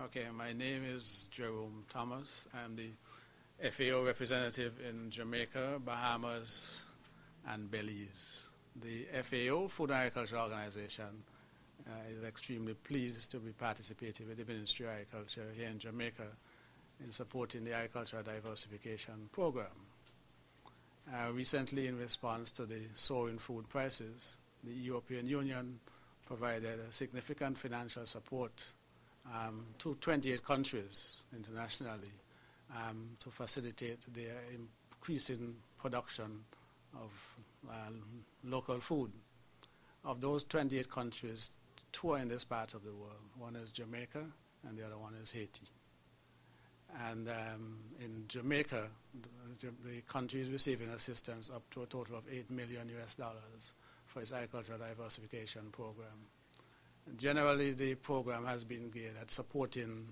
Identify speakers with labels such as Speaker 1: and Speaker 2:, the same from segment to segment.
Speaker 1: Okay, my name is Jerome Thomas. I'm the FAO representative in Jamaica, Bahamas, and Belize. The FAO, Food and Agriculture Organization, is extremely pleased to be participating with the Ministry of Agriculture here in Jamaica in supporting the Agricultural Diversification Program. Recently, in response to the soaring food prices, the European Union provided a significant financial support to 28 countries internationally to facilitate the increasing production of local food. Of those 28 countries, 2 are in this part of the world. One is Jamaica and the other one is Haiti. And in Jamaica, the country is receiving assistance up to a total of $8 million for its agricultural diversification program. Generally, the program has been geared at supporting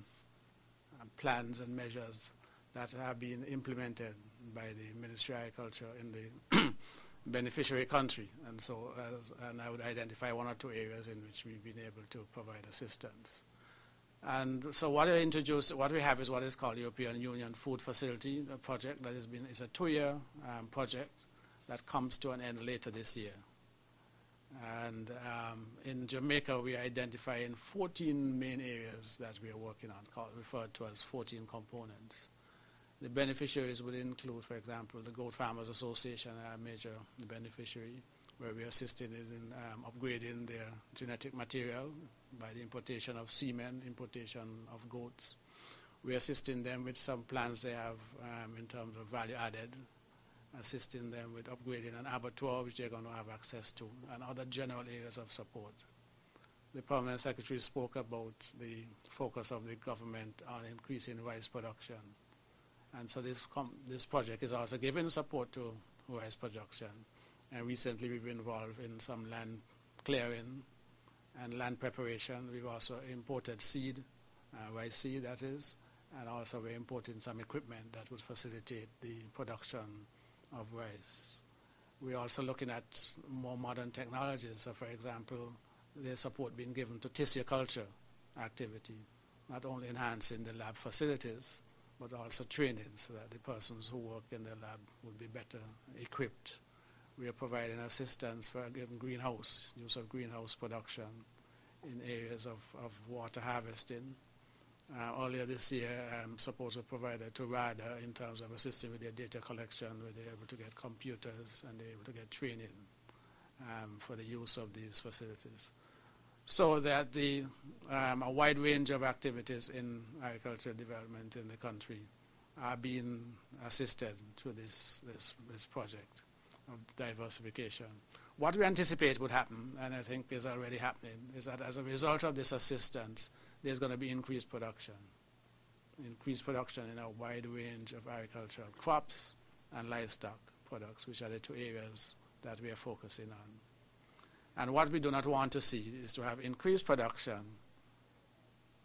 Speaker 1: plans and measures that have been implemented by the Ministry of Agriculture in the beneficiary country. And so, and I would identify 1 or 2 areas in which we've been able to provide assistance. And so what we have is what is called European Union Food Facility, a project that is a 2-year project that comes to an end later this year. And in Jamaica, we are identifying 14 main areas that we are working on, referred to as 14 components. The beneficiaries would include, for example, the Goat Farmers Association, a major beneficiary, where we are assisting in upgrading their genetic material by the importation of semen, importation of goats. We are assisting them with some plans they have in terms of value added, assisting them with upgrading an abattoir, which they're going to have access to, and other general areas of support. The Permanent Secretary spoke about the focus of the government on increasing rice production. And so this project is also giving support to rice production. And recently we've been involved in some land clearing and land preparation. We've also imported seed, rice seed that is, and also we're importing some equipment that would facilitate the production of rice. We're also looking at more modern technologies. So, for example, there's support being given to tissue culture activity, not only enhancing the lab facilities, but also training so that the persons who work in the lab would be better equipped. We are providing assistance for greenhouse, use of greenhouse production in areas of water harvesting. Earlier this year, support was provided to RADA in terms of assisting with their data collection, where they're able to get computers and they're able to get training for the use of these facilities. So that a wide range of activities in agricultural development in the country are being assisted through this project of diversification. What we anticipate would happen, and I think is already happening, is that as a result of this assistance, there's going to be increased production in a wide range of agricultural crops and livestock products, which are the 2 areas that we are focusing on. And what we do not want to see is to have increased production,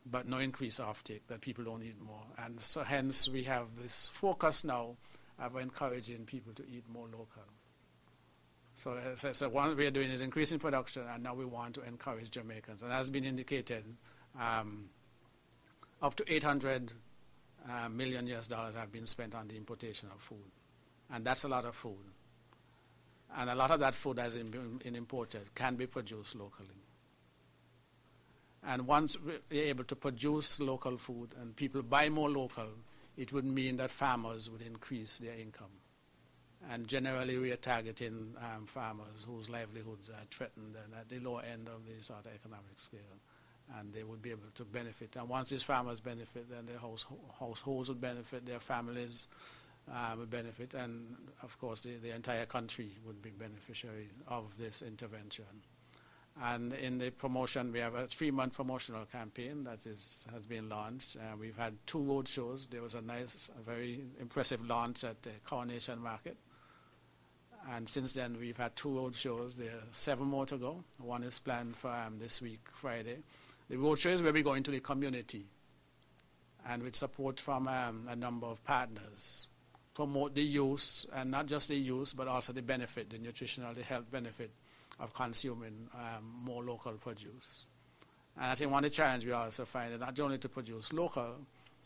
Speaker 1: but no increased offtake, that people don't eat more. And so hence we have this focus now of encouraging people to eat more local. So what we are doing is increasing production, and now we want to encourage Jamaicans. And as has been indicated, up to $800 million have been spent on the importation of food. And that's a lot of food. And a lot of that food that has been imported can be produced locally. And once we're able to produce local food and people buy more local, it would mean that farmers would increase their income. And generally we are targeting farmers whose livelihoods are threatened and at the lower end of the sort of economic scale. And they would be able to benefit. And once these farmers benefit, then their households would benefit, their families would benefit, and of course the entire country would be beneficiary of this intervention. And in the promotion, we have a 3-month promotional campaign that has been launched. We've had 2 road shows. There was a very impressive launch at the Coronation Market. And since then, we've had 2 road shows. There are 7 more to go. One is planned for this week, Friday. The road show is where we go into the community and with support from a number of partners, promote the use, and not just the use, but also the benefit, the nutritional, the health benefit of consuming more local produce. And I think one of the challenges we also find is not only to produce local,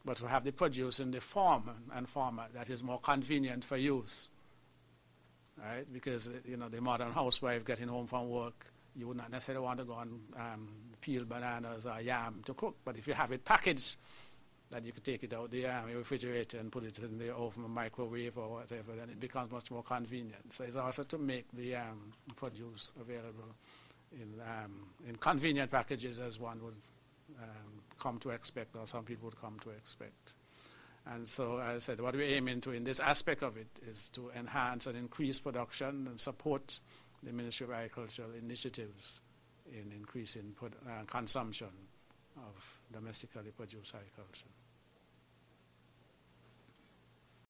Speaker 1: but to have the produce in the form and format that is more convenient for use, right? Because, you know, the modern housewife getting home from work, you would not necessarily want to go and peel bananas or yam to cook, but if you have it packaged, that you could take it out the refrigerator and put it in the oven, microwave or whatever, then it becomes much more convenient. So it's also to make the produce available in convenient packages, as one would come to expect, or some people would come to expect. And so, as I said, what we're aiming to in this aspect of it is to enhance and increase production and support the Ministry of Agricultural initiatives in increasing consumption of domestically produced agriculture.